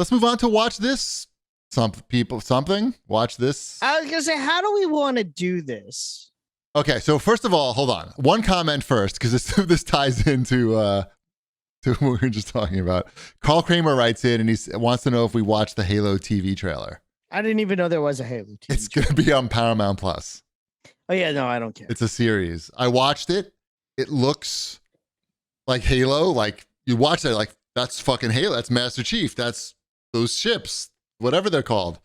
let's move on to watch this. Watch this. I was gonna say, how do we want to do this? Okay, so first of all, hold on. One comment first, because this ties into to what we were just talking about. Carl Kramer writes in and he wants to know if we watched the Halo TV trailer. I didn't even know there was a Halo TV. It's going to be on Paramount Plus. Oh yeah, no, I don't care. It's a series. I watched it. It looks like Halo. Like you watch it, like that's fucking Halo. That's Master Chief. That's those ships, whatever they're called.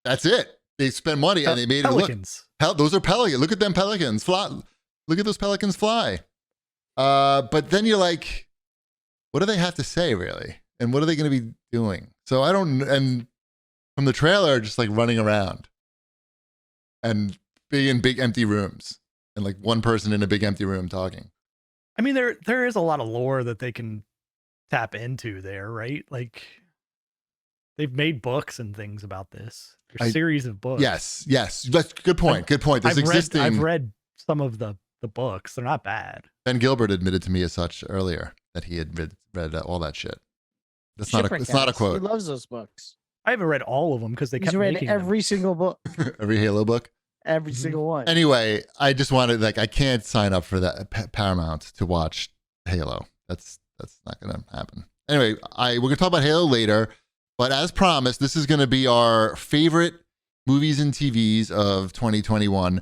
That's it. They spent money and they made Pelicans. it look. Those are pelicans. Look at them pelicans fly. Look at those pelicans fly. But then you're like, what do they have to say really? And what are they going to be doing? So I don't. And from the trailer, just like running around and being in big empty rooms and like one person in a big empty room talking. I mean, there is a lot of lore that they can tap into there, right? Like they've made books and things about this. There's a series of books. Yes. That's good point. Good point. I've read some of the books. They're not bad. Ben Gilbert admitted to me as such earlier that he had read all that shit. It's not a quote. He loves those books. I haven't read all of them because they kept read making every single book. Every Halo book? Every single one. Anyway, I just wanted, I can't sign up for that Paramount to watch Halo. That's not going to happen. Anyway, we're going to talk about Halo later, but as promised, this is going to be our favorite movies and TVs of 2021.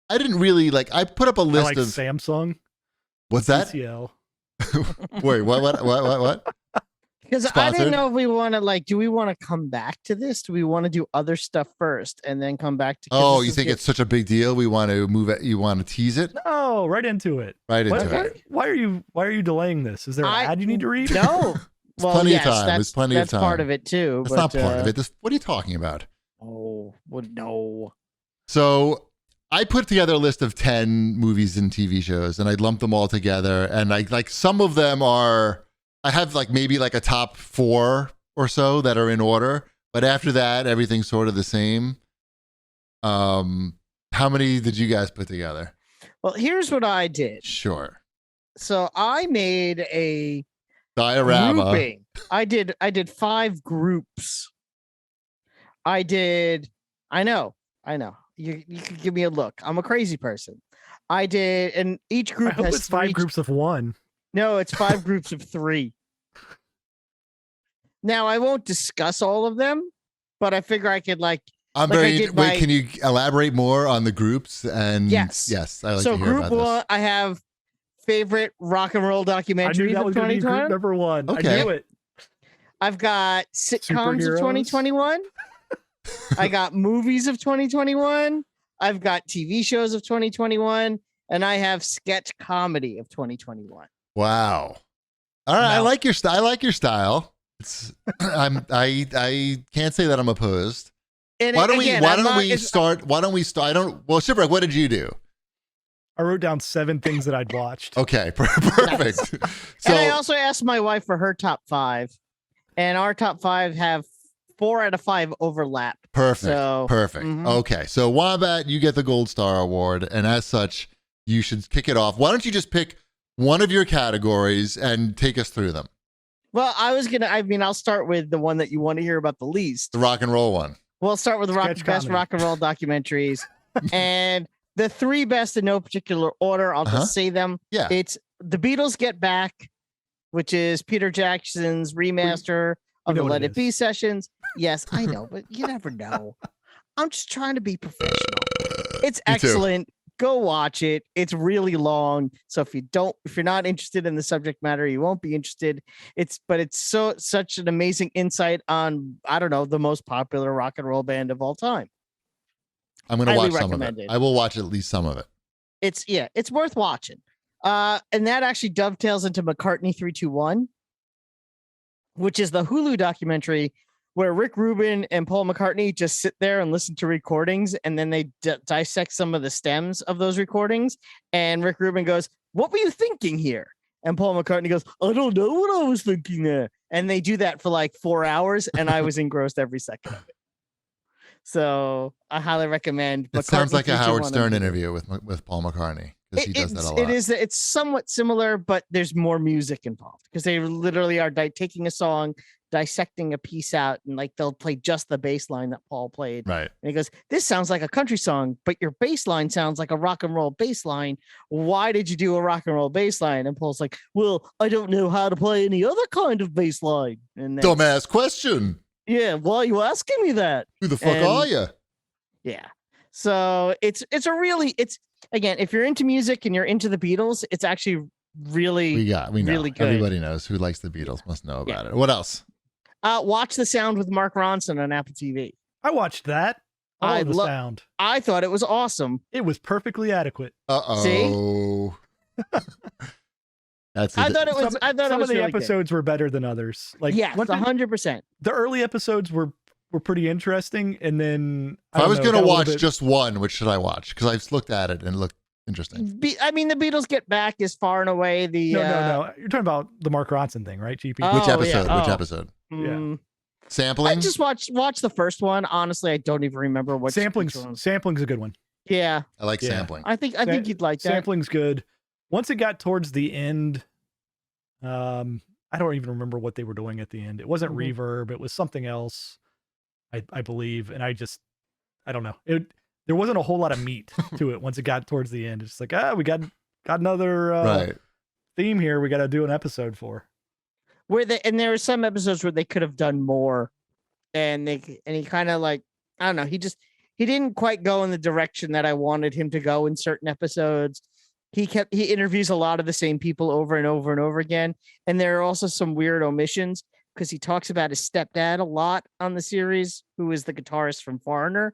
I didn't really, I put up a list of... Samsung. What's that? TCL. Wait, what? Because I didn't know if we want to do we want to come back to this? Do we want to do other stuff first and then come back to? Oh, you think it's such a big deal? We want to move it. You want to tease it? No, right into it. Why are you delaying this? Is there an ad you need to read? No. Well, plenty of time. There's plenty of time. That's part of it too. That's not part of it. What are you talking about? Oh, well, no. So I put together a list of 10 movies and TV shows, and I lumped them all together. And some of them are. I have maybe a top 4 or so that are in order, but after that, everything's sort of the same. How many did you guys put together? Well, here's what I did. Sure. So I made a diorama. Grouping. I did 5 groups. I know. You could give me a look. I'm a crazy person. I did, and each group has it's 5 groups of 1. No, it's 5 groups of 3. Now I won't discuss all of them, but I figure I could can you elaborate more on the groups? And yes, I like to hear group about 1, this. I have favorite rock and roll documentaries of 2021. Number 1. Okay. I knew it. I've got sitcoms of 2021. I got movies of 2021. I've got TV shows of 2021, and I have sketch comedy of 2021. Wow. All right, I like your style. It's I can't say that I'm opposed. And why don't we start? Well, Shipwreck, what did you do? I wrote down 7 things that I'd watched. Okay, perfect. And I also asked my wife for her top 5, and our top 5 have 4 out of 5 overlap. Perfect. So, perfect. Mm-hmm. Okay, so Wombat, you get the Gold Star Award, and as such, you should kick it off. Why don't you just pick one of your categories and take us through them? Well, I'll start with the one that you want to hear about the least. The rock and roll one. We'll start with the best rock and roll documentaries. And the 3 best in no particular order. I'll just say them. Yeah. It's The Beatles Get Back, which is Peter Jackson's remaster of the Let It Be sessions. Yes, I know, but you never know. I'm just trying to be professional. It's excellent. Go watch it. It's really long. So if you're not interested in the subject matter, you won't be interested. It's such an amazing insight on, I don't know, the most popular rock and roll band of all time. I'm going to watch some of it. I will watch at least some of it. It's worth watching. And that actually dovetails into McCartney 321, which is the Hulu documentary where Rick Rubin and Paul McCartney just sit there and listen to recordings, and then they dissect some of the stems of those recordings. And Rick Rubin goes, "What were you thinking here?" And Paul McCartney goes, "I don't know what I was thinking there." And they do that for 4 hours, and I was engrossed every second of it. So I highly recommend. It sounds like a Howard Stern interview with Paul McCartney, because he does that a lot. It's somewhat similar, but there's more music involved because they literally are taking a song, dissecting a piece out, and like they'll play just the bass line that Paul played. Right. And he goes, "This sounds like a country song, but your bass line sounds like a rock and roll bass line. Why did you do a rock and roll bass line?" And Paul's like, "Well, I don't know how to play any other kind of bass line." And then, Dumbass question. yeah, why are you asking me that? Who the fuck And- are you? Yeah. So it's again, if you're into music and you're into the Beatles, it's actually really We know. really good. Everybody knows who likes the Beatles must know about it. What else? Watch The Sound with Mark Ronson on Apple TV. I watched that. I love the sound. I thought it was awesome. It was perfectly adequate. Uh-oh. That's I thought it was. I thought some it was of the really episodes were better than others. Like yes, 100%. The early episodes were pretty interesting, and then if I was going to watch bit... just one, which should I watch? Because I've looked at it and it looked interesting. I mean, the Beatles Get Back is far and away the. No. You're talking about the Mark Ronson thing, right? GP. Oh, Which episode? yeah. Which episode? Yeah. Sampling. I just watch the first one. Honestly, I don't even remember what Sampling's a good one. Yeah, I like sampling. I think you'd like that. Sampling's good. Once it got towards the end, I don't even remember what they were doing at the end. It wasn't reverb. It was something else, I believe. And I don't know. There wasn't a whole lot of meat to it once it got towards the end. It's like, we got another theme here. We got to do an episode for. And there were some episodes where they could have done more, and he kind of like, I don't know. He didn't quite go in the direction that I wanted him to go in certain episodes. He interviews a lot of the same people over and over and over again. And there are also some weird omissions because he talks about his stepdad a lot on the series, who is the guitarist from Foreigner,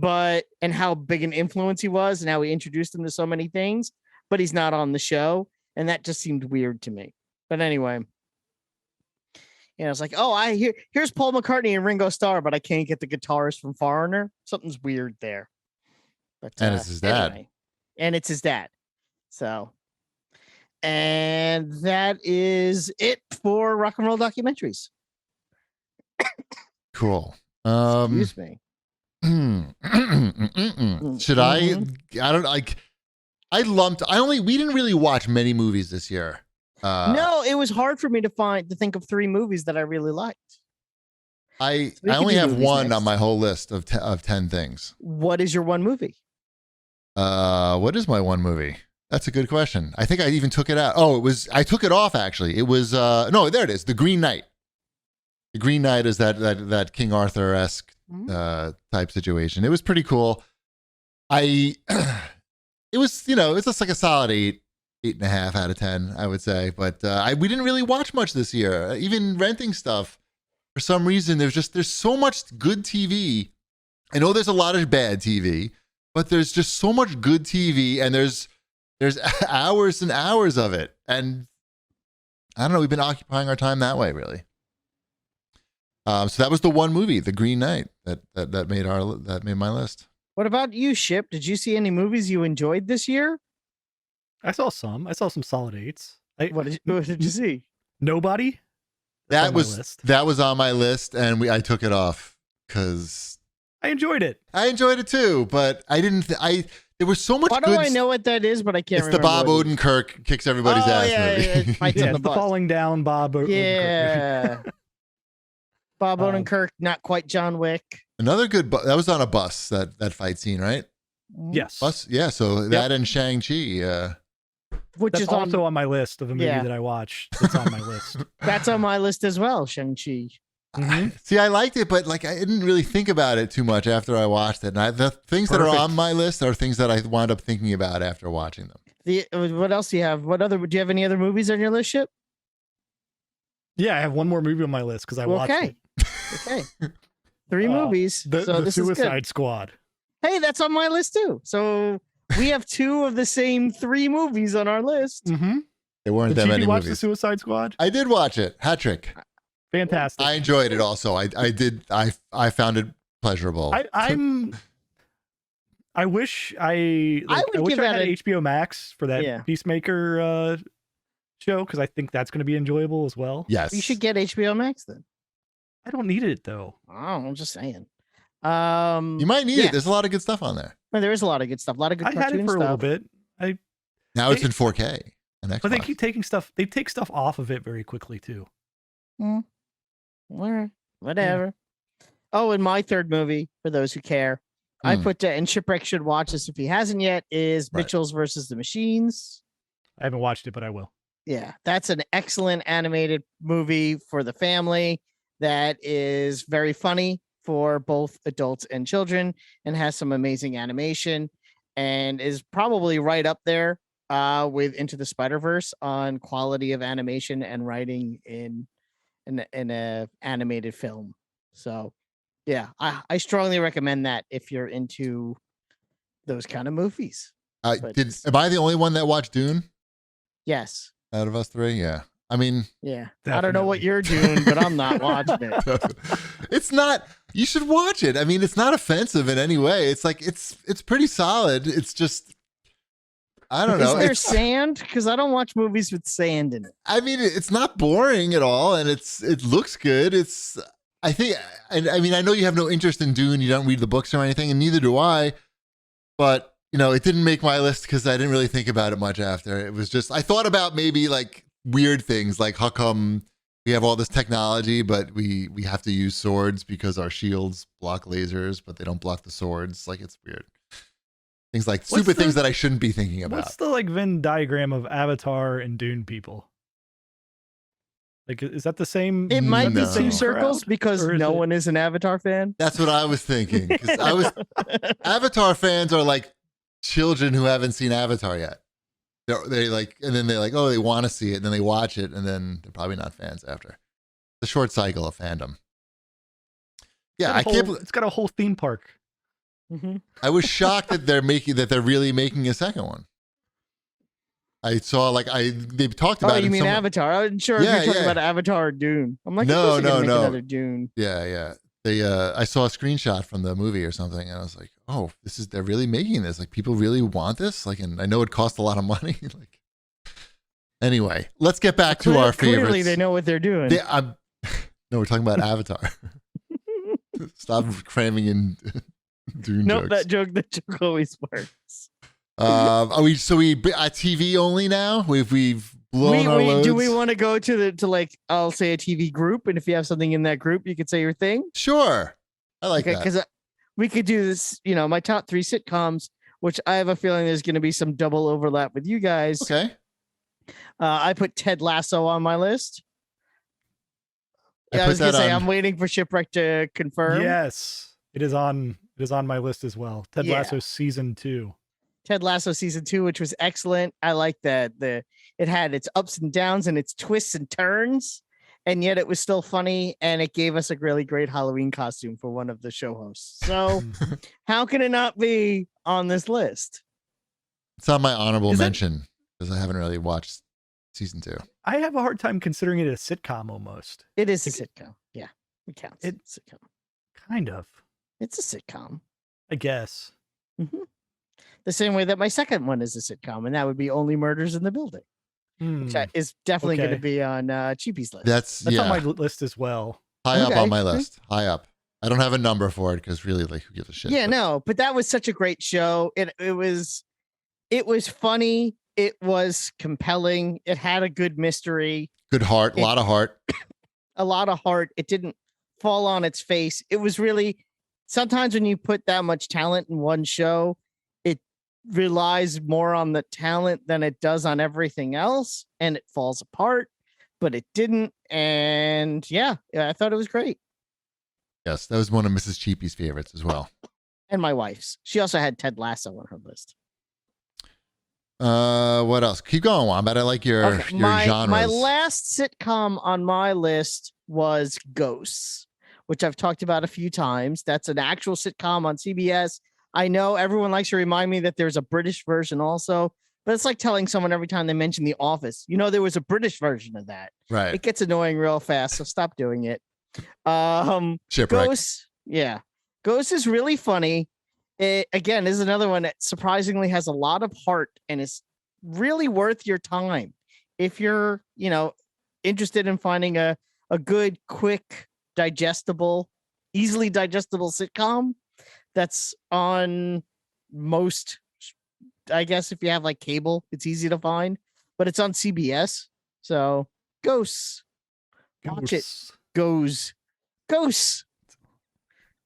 and how big an influence he was and how he introduced him to so many things, but he's not on the show. And that just seemed weird to me. But anyway, it's like, here's Paul McCartney and Ringo Starr, but I can't get the guitarist from Foreigner. Something's weird there. But and it's his dad. Anyway, and it's his dad. So, and that is it for rock and roll documentaries. Cool. Excuse me. Should I don't like. We didn't really watch many movies this year. No, it was hard for me to think of 3 movies that I really liked. I only have one on my whole list of 10 things. What is your one movie? What is my one movie? That's a good question. I think I even took it out. I took it off actually. It was no, there it is. The Green Knight. The Green Knight is that King Arthur-esque type situation. It was pretty cool. It was, it's just like a solid 8.5 out of 10, I would say. But we didn't really watch much this year. Even renting stuff, for some reason, there's so much good TV. I know there's a lot of bad TV, but there's just so much good TV, and there's hours and hours of it. And I don't know, we've been occupying our time that way, really. So that was the one movie, The Green Knight, that made my list. What about you, Ship? Did you see any movies you enjoyed this year? I saw some. I saw some solid 8s. What did you see? Nobody. That was on my list, and I took it off because I enjoyed it. I enjoyed it too, but I didn't. There was so much. Why do I know what that is? But I can't. It's the Bob Odenkirk kicks everybody's ass movie. Yeah, the falling down Bob Odenkirk. Yeah. Bob Odenkirk, not quite John Wick. Another good. That was on a bus. That fight scene, right? Yes. Bus. Yeah. So that and Shang-Chi. Which that's is also on my list of a movie that I watched. That's on my list. That's on my list as well, Shang-Chi. Mm-hmm. See, I liked it, but I didn't really think about it too much after I watched it. And the things that are on my list are things that I wound up thinking about after watching them. What else do you have? Do you have any other movies on your list, Ship? Yeah, I have one more movie on my list because I watched it. Okay. 3 movies. The Suicide Squad. Hey, that's on my list too. So we have 2 of the same 3 movies on our list. Mm-hmm. There weren't that many movies. Did you watch the Suicide Squad? I did watch it. Hat trick. Fantastic. I enjoyed it also. I did. I found it pleasurable. I wish I had HBO Max for that Peacemaker show, because I think that's going to be enjoyable as well. Yes. You should get HBO Max then. I don't need it though. Oh, I'm just saying. You might need it. There's a lot of good stuff on there. Well, there is a lot of good stuff. A lot of good. I had it for a little bit. Now it's in 4K. But they keep taking stuff. They take stuff off of it very quickly too. Whatever. Oh, and my third movie, for those who care, I put and Shipwreck should watch this if he hasn't yet, is Mitchell's versus the Machines. I haven't watched it, but I will. Yeah, that's an excellent animated movie for the family that is very funny for both adults and children and has some amazing animation and is probably right up there with Into the Spider-Verse on quality of animation and writing in a animated film. So yeah, I strongly recommend that if you're into those kind of movies. Am I the only one that watched Dune Yes. out of us three? Yeah. I mean, yeah. Definitely. I don't know what you're doing, but I'm not watching it. It's not. You should watch it. I mean, it's not offensive in any way. It's like it's pretty solid. It's just I don't know. Is there sand? Because I don't watch movies with sand in it. I mean, it's not boring at all, and it looks good. I think. I mean, I know you have no interest in Dune. You don't read the books or anything, and neither do I. But it didn't make my list because I didn't really think about it much after. It was just I thought about maybe like weird things, like how come we have all this technology, but we have to use swords because our shields block lasers, but they don't block the swords. Like it's weird. Things like stupid things that I shouldn't be thinking about. What's the like Venn diagram of Avatar and Dune people? Like, is that the same? It might be No. two circles because Or is no it- one is an Avatar fan. That's what I was thinking. 'Cause Avatar fans are like children who haven't seen Avatar yet. They like, and then they're like, oh, they want to see it, and then they watch it, and then they're probably not fans after. The short cycle of fandom. Yeah, I can't. It's got a whole theme park. I was shocked that they're really making a second one. I saw they've talked about. Oh, it you in mean some- Avatar? I wasn't sure if you're talking about Avatar or Dune. I'm like, No, of course they're gonna make no. another Dune. Yeah. I saw a screenshot from the movie or something, and I was like, oh, they're really making this. Like, people really want this. Like, and I know it cost a lot of money. Like, anyway, let's get back to our favorites. Clearly, they know what they're doing. No, we're talking about Avatar. Stop cramming in Dune Nope, jokes. that joke always works. Are we at TV only now? We've blown our loads. Do we want to go to like I'll say a TV group, and if you have something in that group, you could say your thing. Sure, I like that. Because we could do this. My top 3 sitcoms, which I have a feeling there's going to be some double overlap with you guys. Okay. I put Ted Lasso on my list. I I put was gonna that say on- I'm waiting for Shipwreck to confirm. Yes, it is on my list as well. Ted Yeah. Lasso season 2. Ted Lasso season 2, which was excellent. I like that it had its ups and downs and its twists and turns, and yet it was still funny, and it gave us a really great Halloween costume for one of the show hosts. So how can it not be on this list? It's on my honorable Is it- mention because I haven't really watched season 2. I have a hard time considering it a sitcom almost. It is a sitcom. Yeah, it counts. It's a sitcom. Kind of, It's a sitcom. I guess. The same way that my second one is a sitcom, and that would be Only Murders in the Building, which is definitely going to Okay. be on Cheapy's list. That's That's on my yeah, list as well. high up Okay. on my list. High up. I don't have a number for it because really, like, who gives a shit? Yeah, but- no, but that was such a great show. It was funny. It was compelling. It had a good mystery, Good heart, a lot of heart. a lot of heart. It didn't fall on its face. It was really sometimes when you put that much talent in one show, it relies more on the talent than it does on everything else, and it falls apart. But it didn't, and yeah, I thought it was great. Yes, that was one of Mrs. Cheapy's favorites as well. And my wife's. She also had Ted Lasso on her list. What else? Keep going, Wombat. I like your genres. My last sitcom on my list was Ghosts, which I've talked about a few times. That's an actual sitcom on CBS. I know everyone likes to remind me that there's a British version also, but it's like telling someone every time they mention The Office, there was a British version of that. Right. It gets annoying real fast, so stop doing it. Shipwreck. Ghosts, yeah. Ghosts is really funny. It, again, is another one that surprisingly has a lot of heart and is really worth your time. If you're, interested in finding a good, quick, easily digestible sitcom that's on most, I guess if you have like cable, it's easy to find, but it's on CBS. So Ghosts. Watch it. Ghosts. Goes. Ghosts.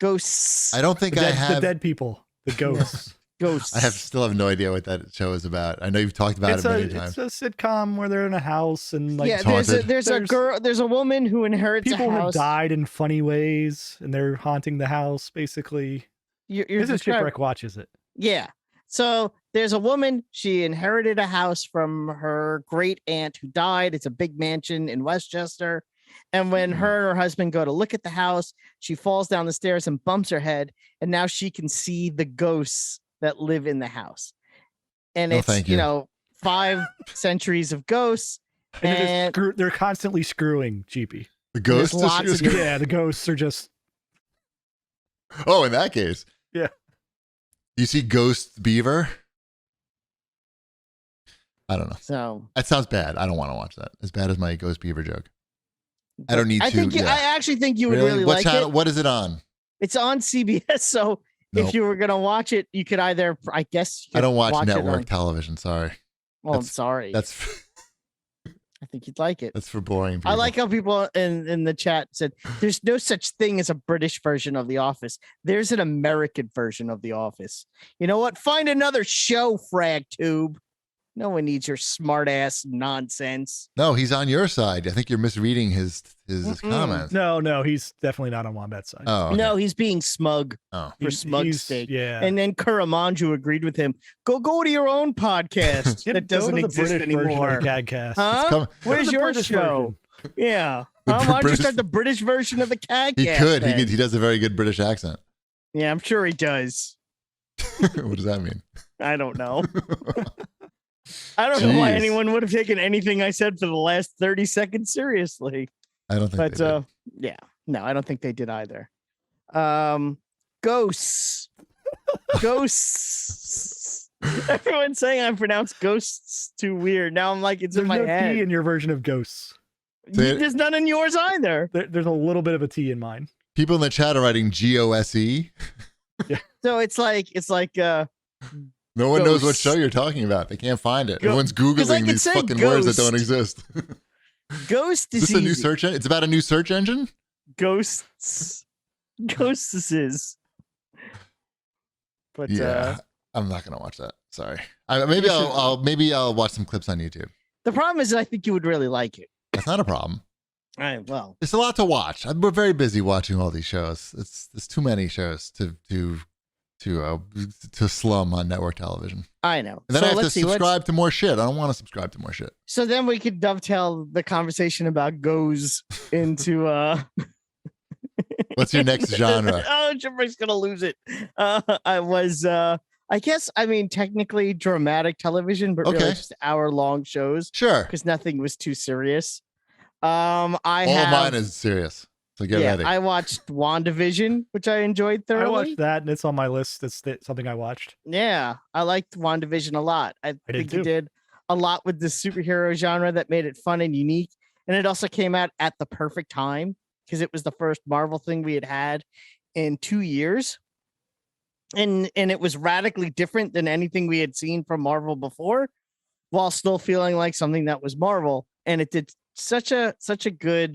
Ghosts. I don't think I have. The dead people. The ghosts. Ghosts. I still have no idea what that show is about. I know you've talked about it many times. It's a sitcom where they're in a house and like yeah, there's a woman who inherits people a house. have died in funny ways and they're haunting the house basically. You're This is Shipwreck watches it. Yeah. So there's a woman, she inherited a house from her great aunt who died. It's a big mansion in Westchester. And when her and her husband go to look at the house, she falls down the stairs and bumps her head. And now she can see the ghosts that live in the house. And it's, thank you. 5 centuries of ghosts. And They're constantly screwing Cheapy. The ghosts. Yeah, the ghosts are just. Oh, in that case. Yeah. You see Ghost Beaver? I don't know. So that sounds bad. I don't want to watch that. As bad as my Ghost Beaver joke. I don't need to. I actually think you would really what like channel, it. What is it on? It's on CBS. So if you were going to watch it, you could either, I guess. I don't watch network television. Sorry. Well, I'm sorry. I think you'd like it. That's for boring people. I like how people in the chat said there's no such thing as a British version of The Office. There's an American version of The Office. You know what? Find another show, FragTube. No one needs your smart ass nonsense. No, he's on your side. I think you're misreading his comments. No, he's definitely not on Wombat's side. Oh, okay. No, he's being smug for smug's sake. Yeah. And then Kuramanju agreed with him. Go to your own podcast that doesn't exist anymore. CAGcast. Huh? Where's your show? Version. Yeah. Why don't you start the British version of the CAGcast? He could. He does a very good British accent. Yeah, I'm sure he does. What does that mean? I don't know. I don't know why anyone would have taken anything I said for the last 30 seconds seriously. I don't think they did. Yeah. No, I don't think they did either. Ghosts. Ghosts. Everyone's saying I pronounced ghosts too weird. Now I'm like, it's in my head. T in your version of ghosts. There's none in yours either. There's a little bit of a T in mine. People in the chat are writing GOSE. Yeah. So it's like no one knows what show you're talking about. They can't find it. Everyone's Googling these fucking words that don't exist. Ghost is this a new search engine? It's about a new search engine? Ghosts. Ghosts is. But yeah, I'm not gonna watch that. Sorry. Maybe I'll watch some clips on YouTube. The problem is I think you would really like it. That's not a problem. Well, it's a lot to watch. We're very busy watching all these shows. There's too many shows to slum on network television. I know. And then I have to subscribe to more shit. I don't want to subscribe to more shit. So then we could dovetail the conversation about goes into What's your next genre? Oh, Jim's gonna lose it. I mean, technically dramatic television, but really just hour-long shows. Sure. Because nothing was too serious. All mine is serious. So get ready. I watched WandaVision, which I enjoyed thoroughly. I watched that, and it's on my list. It's something I watched. Yeah, I liked WandaVision a lot. I think it did a lot with the superhero genre that made it fun and unique. And it also came out at the perfect time because it was the first Marvel thing we had in 2 years. And it was radically different than anything we had seen from Marvel before, while still feeling like something that was Marvel. And it did such a good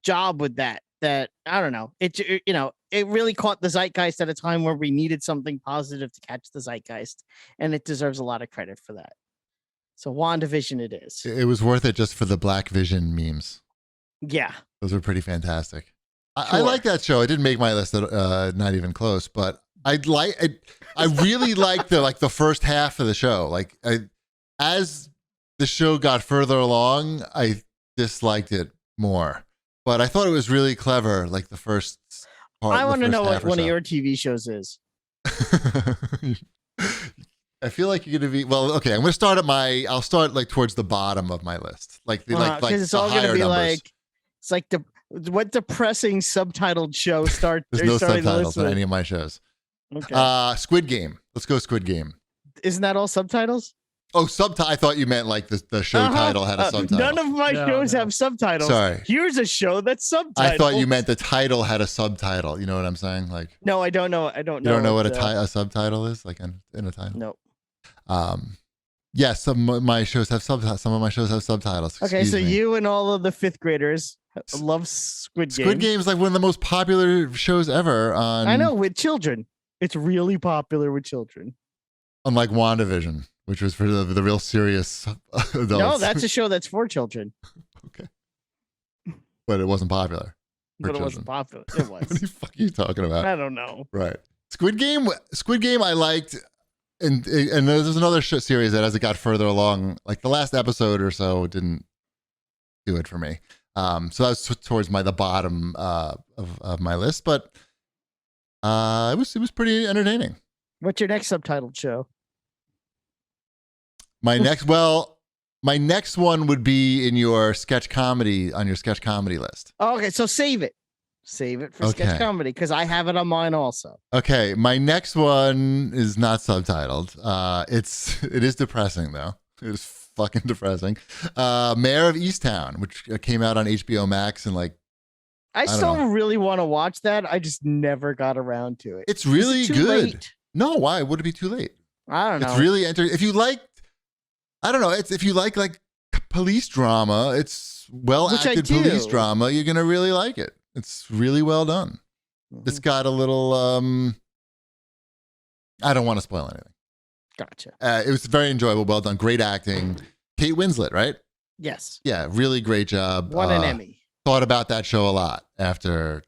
job with that I don't know. It really caught the zeitgeist at a time where we needed something positive to catch the zeitgeist, and it deserves a lot of credit for that. So WandaVision it is. It was worth it just for the Black Vision memes. Yeah. Those were pretty fantastic. I like that show. It didn't make my list, not even close, but I really liked the first half of the show. As the show got further along, I disliked it more. But I thought it was really clever, like the first part. I want to know what one of your TV shows is. I feel like you're gonna be okay. I'm gonna start I'll start towards the bottom of my list, because it's all gonna be numbers. It's like what depressing subtitled show start? There's no subtitles on any of my shows. Okay. Squid Game. Let's go Squid Game. Isn't that all subtitles? Oh, I thought you meant the show title had a subtitle. None of my shows have subtitles. Sorry. Here's a show that's subtitled. I thought you meant the title had a subtitle. You know what I'm saying? No, I don't know. I don't know. You don't know what a subtitle is, in a title? No. Yes, some of my shows have subtitles. Some of my shows have subtitles. Okay, Excuse so me. you and all of the fifth graders love Squid Game. Squid Game is like one of the most popular shows ever on. I know, with children. It's really popular with children. Unlike WandaVision, which was for the real serious adults. No, that's a show that's for children. Okay. But it wasn't popular. But it wasn't popular. It was. What the fuck are you talking about? I don't know. Right. Squid Game I liked, and there's another series that as it got further along, like the last episode or so didn't do it for me. So that was towards the bottom of my list, but it was pretty entertaining. What's your next subtitled show? My next one would be in your sketch comedy list. Oh, okay, so save it. Save it for sketch comedy because I have it on mine also. Okay, my next one is not subtitled. It is depressing though. It is fucking depressing. Mayor of Easttown, which came out on HBO Max and like. I still really want to watch that. I just never got around to it. It's really Is it too good. late? No, why would it be too late? I don't know. It's really if you like. I don't know. If you like police drama, it's well acted police drama. You're gonna really like it. It's really well done. Mhm. It's got a little. I don't want to spoil anything. Gotcha. It was very enjoyable, well done, great acting. Kate Winslet, right? Yes. Yeah, really great job. Won an Emmy. Thought about that show a lot after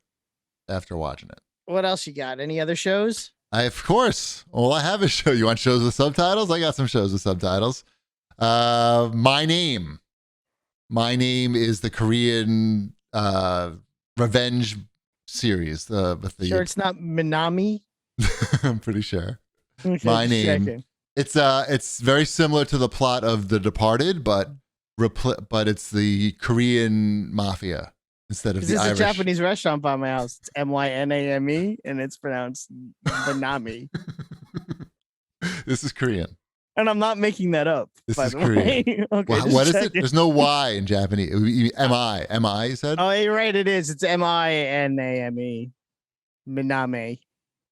watching it. What else you got? Any other shows? Of course. All I have is show. You want shows with subtitles? I got some shows with subtitles. My Name. My Name is the Korean revenge series. Sure, it's not Minami. I'm pretty sure. Okay, My Name. checking. It's very similar to the plot of The Departed, but it's the Korean mafia instead of the Irish. There's a Japanese restaurant by my house. It's MYNAME, and it's pronounced Minami. This is Korean. And I'm not making that up. This by is the Korean. way. Okay, What is it? checking. There's no Y in Japanese. It would be M-I. M-I, you said? Oh, you're right. It is. It's MINAME. Miname.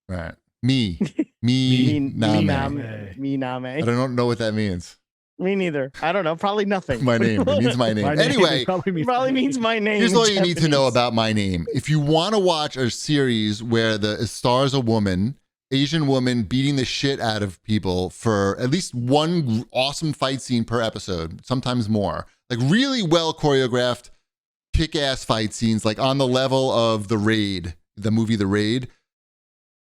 Right. Me. Miname. Miname. Miname. I don't know what that means. Me neither. I don't know. Probably nothing. My name. It means my name. Anyway, probably means my name. here's in all you need to know Japanese. about My Name. If you want to watch a series where it stars a woman, Asian woman beating the shit out of people for at least one awesome fight scene per episode, sometimes more, like really well choreographed, kick-ass fight scenes, like on the level of The Raid, the movie The Raid,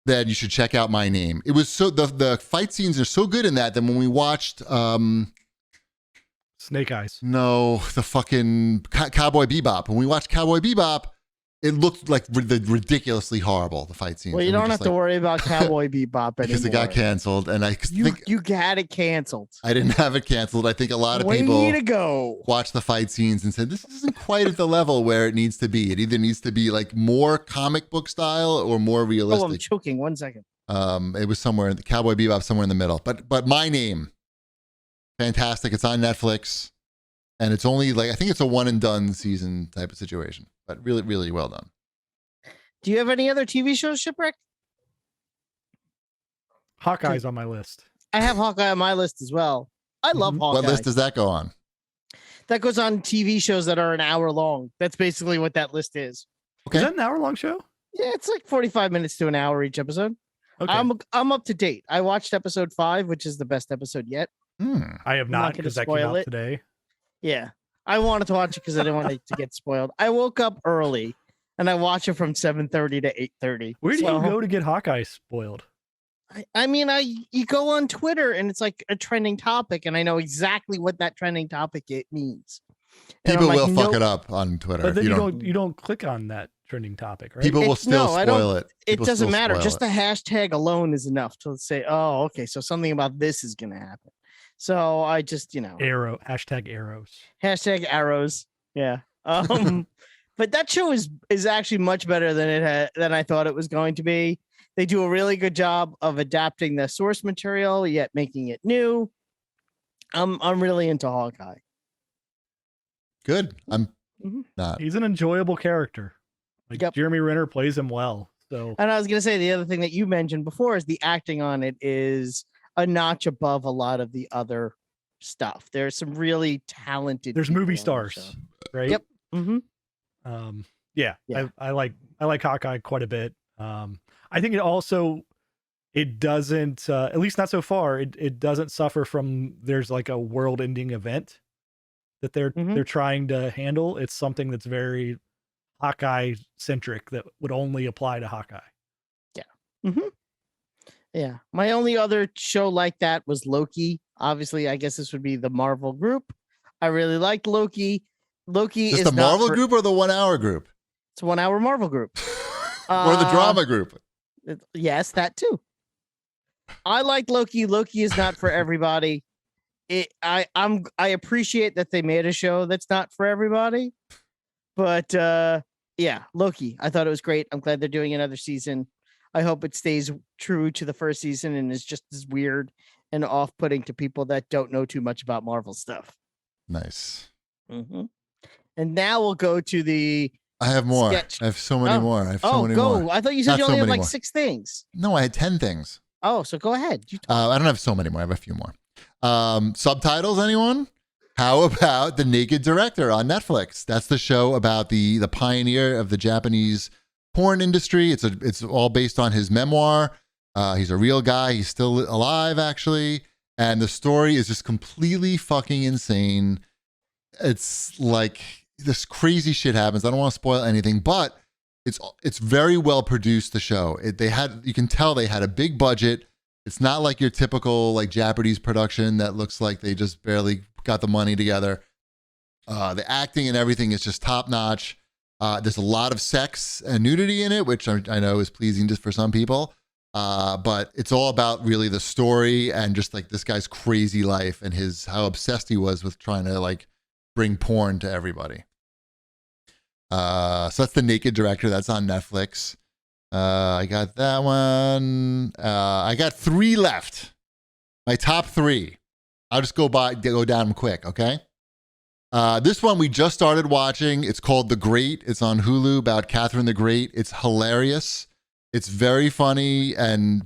then you should check out My Name. It was so the fight scenes are so good in that when we watched Snake Eyes. No, the fucking Cowboy Bebop. When we watched Cowboy Bebop, it looked like ridiculously horrible, the fight scenes. Well, you And we're don't just have to worry about Cowboy Bebop anymore. because it got canceled, and I You think got it canceled. I didn't have it canceled. I think a lot of Way people to go. watched the fight scenes and said this isn't quite at the level where it needs to be. It either needs to be like more comic book style or more Oh, I'm realistic. choking. 1 second. It was somewhere in the Cowboy Bebop, somewhere in the middle. But My Name, fantastic. It's on Netflix, and it's only I think it's a one and done season type of situation, but really, really well done. Do you have any other TV shows, Shipwreck? Hawkeye's on my list. I have Hawkeye on my list as well. I love Hawkeye. What list does that go on? That goes on TV shows that are an hour long. That's basically what that list is. Okay. Is that an hour-long show? Yeah, it's like 45 minutes to an hour each episode. Okay. I'm up to date. I watched episode 5, which is the best episode yet. I have I'm not not gonna because that came spoil out it. today. Yeah. I wanted to watch it because I didn't want it to get spoiled. I woke up early and I watched it from 7:30 to 8:30. Where do you go to get Hawkeye spoiled? You go on Twitter and it's like a trending topic, and I know exactly what that trending topic it means. And People I'm like, will fuck nope, it up on Twitter. But then if you don't click on that trending topic, right? People will It's- still no, I don't- spoil it. It People doesn't still matter. spoil Just it. the hashtag alone is enough to say, oh, okay, so something about this is going to happen. So I just, Arrow #arrows. hashtag arrows. Yeah. But that show is actually much better than I thought it was going to be. They do a really good job of adapting the source material yet making it new. I'm really into Hawkeye. Good. I'm Mhm. not. He's an enjoyable character. Like Yep. Jeremy Renner plays him well. So And I was going to say the other thing that you mentioned before is the acting on it is a notch above a lot of the other stuff. There's some really talented. There's people movie on the stars, show. right? Yep. Mm-hmm. Yeah. I like Hawkeye quite a bit. I think it doesn't, at least not so far. It doesn't suffer from there's like a world-ending event that they're trying to handle. It's something that's very Hawkeye centric that would only apply to Hawkeye. Yeah. Mm-hmm. Yeah. My only other show like that was Loki. Obviously, I guess this would be the Marvel group. I really liked Loki. Loki Just is the Marvel not group or the 1 hour group? It's a 1 hour Marvel group. Or the drama group? Yes, that too. I like Loki. Loki is not for everybody. I appreciate that they made a show that's not for everybody. But yeah, Loki. I thought it was great. I'm glad they're doing another season. I hope it stays true to the first season and is just as weird and off-putting to people that don't know too much about Marvel stuff. Nice. Mm-hmm. And now we'll go to the. I have more. Sketch. I have so many more. I have so many go. more. I thought you said Not you so only had many like more. 6 things. No, I had 10 things. Oh, so go ahead. I don't have so many more. I have a few more. Subtitles, anyone? How about The Naked Director on Netflix? That's the show about the pioneer of the Japanese porn industry. It's all based on his memoir. He's a real guy. He's still alive, actually. And the story is just completely fucking insane. It's like this crazy shit happens. I don't want to spoil anything, but it's very well produced, the show. You can tell they had a big budget. It's not like your typical like Japanese production that looks like they just barely got the money together. The acting and everything is just top notch. There's a lot of sex and nudity in it, which I know is pleasing just for some people. But it's all about really the story and just like this guy's crazy life and how obsessed he was with trying to like bring porn to everybody. So that's The Naked Director. That's on Netflix. I got that one. I got 3 left. My top 3. I'll just go down them quick, okay? This one we just started watching. It's called The Great. It's on Hulu about Catherine the Great. It's hilarious. It's very funny,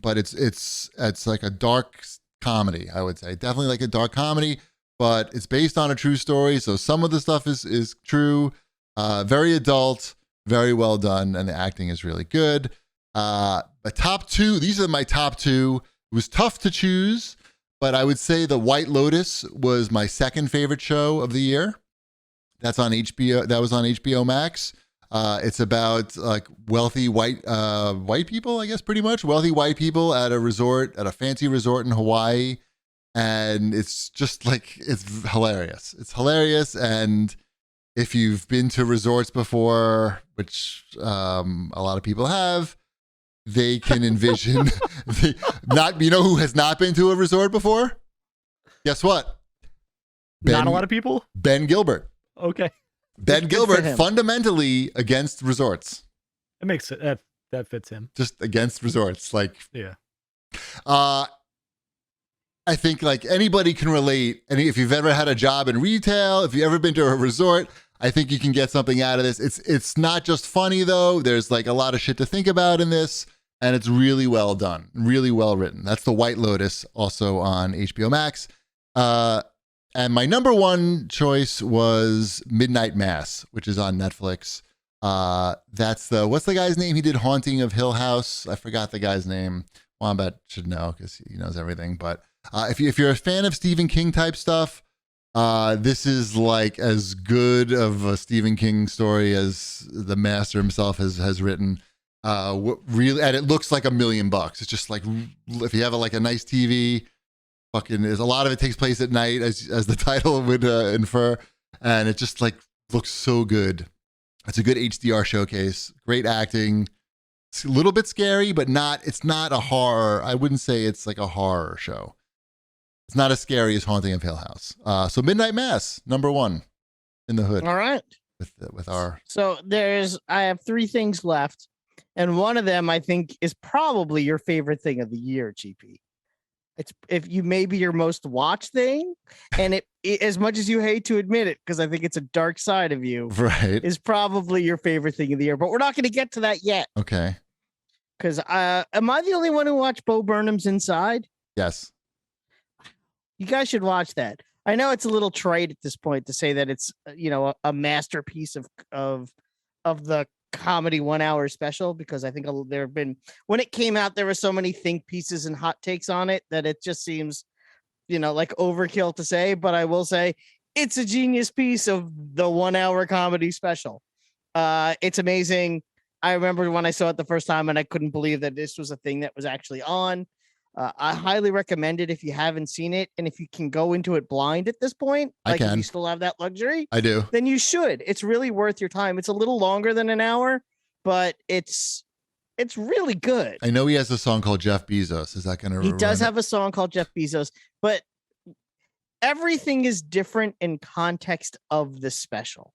but it's like a dark comedy, I would say. Definitely like a dark comedy, but it's based on a true story. So some of the stuff is true. Very adult, very well done, and the acting is really good. The top 2, these are my top 2. It was tough to choose, but I would say The White Lotus was my second favorite show of the year. That's on HBO. That was on HBO Max. It's about like wealthy white people, I guess, pretty much wealthy white people at a fancy resort in Hawaii, and it's just like it's hilarious. It's hilarious, and if you've been to resorts before, which a lot of people have, they can envision you know who has not been to a resort before? Guess what? Not a lot of people? Ben Gilbert. Okay. Ben Gilbert fundamentally against resorts. It makes it that fits him. Just against resorts. Like, yeah. I think like anybody can relate. And if you've ever had a job in retail, if you've ever been to a resort, I think you can get something out of this. It's not just funny though. There's like a lot of shit to think about in this, and it's really well done, really well written. That's The White Lotus, also on HBO Max. And my number 1 choice was Midnight Mass, which is on Netflix. That's what's the guy's name? He did Haunting of Hill House. I forgot the guy's name. Wombat should know because he knows everything. But if you're a fan of Stephen King type stuff, this is like as good of a Stephen King story as the master himself has written. Really, and it looks like $1 million. It's just like if you have a nice TV. Fucking is a lot of it takes place at night, as the title would infer, and it just like looks so good. It's a good HDR showcase, great acting. It's a little bit scary, but it's not a horror. I wouldn't say it's like a horror show. It's not as scary as Haunting of Hill House. So Midnight Mass, number 1 in the hood. All right. With our. So I have 3 things left, and one of them I think is probably your favorite thing of the year, GP. It's if you maybe your most watched thing, and it as much as you hate to admit it, because I think it's a dark side of you, right, is probably your favorite thing of the year. But we're not going to get to that yet. Okay. Because am I the only one who watched Bo Burnham's Inside? Yes. You guys should watch that. I know it's a little trite at this point to say that it's a masterpiece of the comedy 1 hour special, because I think there have been, when it came out, there were so many think pieces and hot takes on it that it just seems like overkill to say. But I will say it's a genius piece of the 1 hour comedy special. It's amazing. I remember when I saw it the first time and I couldn't believe that this was a thing that was actually on. I highly recommend it if you haven't seen it, and if you can go into it blind at this point, I if can. you still have that luxury, I do. then you should. It's really worth your time. It's a little longer than an hour, but it's really good. I know he has a song called Jeff Bezos. Is that going to? He does have a song called Jeff Bezos, but everything is different in context of the special,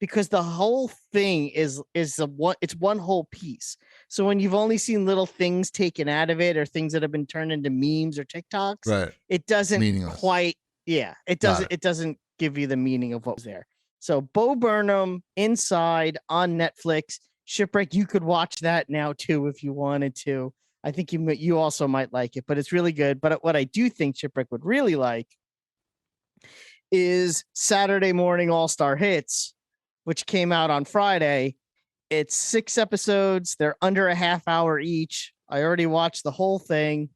because the whole thing is it's one whole piece. So when you've only seen little things taken out of it, or things that have been turned into memes or TikToks, right, it doesn't quite. Yeah, it doesn't. It doesn't give you the meaning of what was there. So Bo Burnham, Inside on Netflix. Shipwreck, you could watch that now too if you wanted to. I think you also might like it, but it's really good. But what I do think Shipwreck would really like is Saturday Morning All-Star Hits, which came out on Friday. It's 6 episodes. They're under a half hour each. I already watched the whole thing.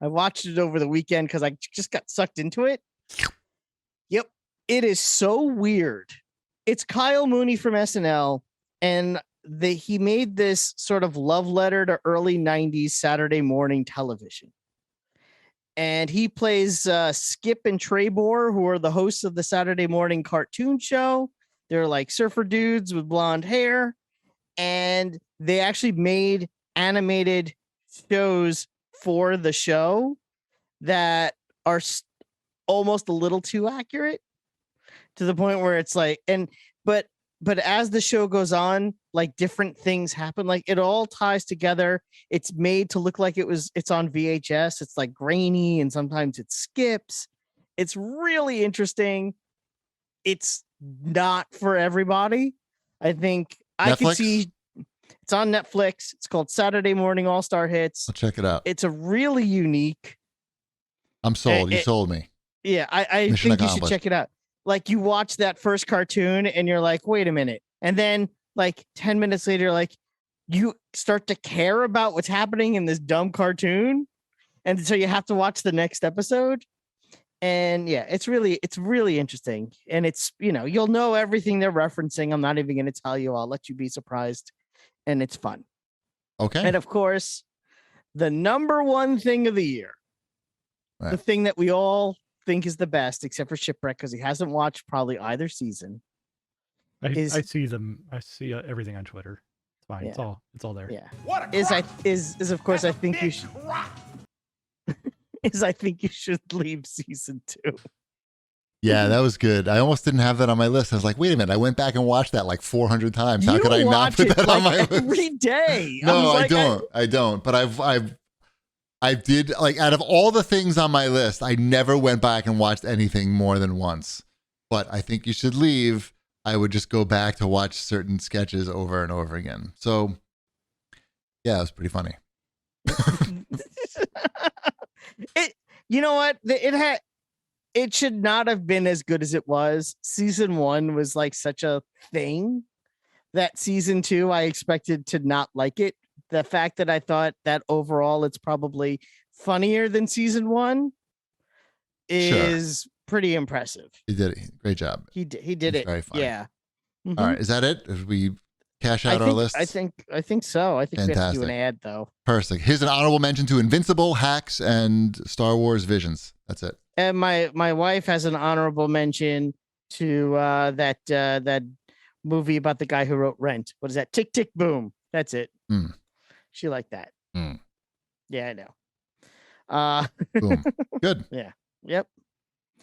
I watched it over the weekend because I just got sucked into it. Yep. It is so weird. It's Kyle Mooney from SNL, and he made this sort of love letter to early 90s Saturday morning television. And he plays Skip and Trebor, who are the hosts of the Saturday morning cartoon show. They're like surfer dudes with blonde hair. And they actually made animated shows for the show that are almost a little too accurate, to the point where it's like, but as the show goes on, like different things happen. Like it all ties together. It's made to look like it's on VHS. It's like grainy, and sometimes it skips. It's really interesting. It's not for everybody. I think I could see it's on Netflix. It's called Saturday Morning All-Star Hits. I'll check it out. It's a really unique. I'm sold. You sold me. Yeah, I think you should check it out. Like, you watch that first cartoon and you're like, wait a minute. And then like 10 minutes later, like you start to care about what's happening in this dumb cartoon. And so you have to watch the next episode. And yeah, it's really interesting. And it's, you'll know everything they're referencing. I'm not even going to tell you. I'll let you be surprised. And it's fun. Okay. And of course, the number one thing of the year, right, the thing that we all think is the best, except for Shipwreck, because he hasn't watched probably either season. I see them. I see everything on Twitter. It's fine. Yeah. It's all there. Yeah. Is of course I think you should. I think you should leave season 2. Yeah, that was good. I almost didn't have that on my list. I was like, wait a minute. I went back and watched that like 400 times. How could I not put that on my list? Every day. No, I don't. But I did, like, out of all the things on my list, I never went back and watched anything more than once. But I think you should leave. I would just go back to watch certain sketches over and over again. So, yeah, it was pretty funny. You know what? It should not have been as good as it was. Season 1 was like such a thing that season 2, I expected to not like it. The fact that I thought that overall it's probably funnier than season 1 is pretty impressive. He did it. Great job. He did it. Very funny. Yeah. Mm-hmm. All right. Is that it? As we cash out our list? I think so. I think we have to do an ad though. Perfect. Here's an honorable mention to Invincible, Hacks, and Star Wars Visions. That's it. And my wife has an honorable mention to that movie about the guy who wrote Rent. What is that? Tick, Tick, Boom. That's it. She liked that. Yeah, I know. Boom. Good. Yeah. Yep.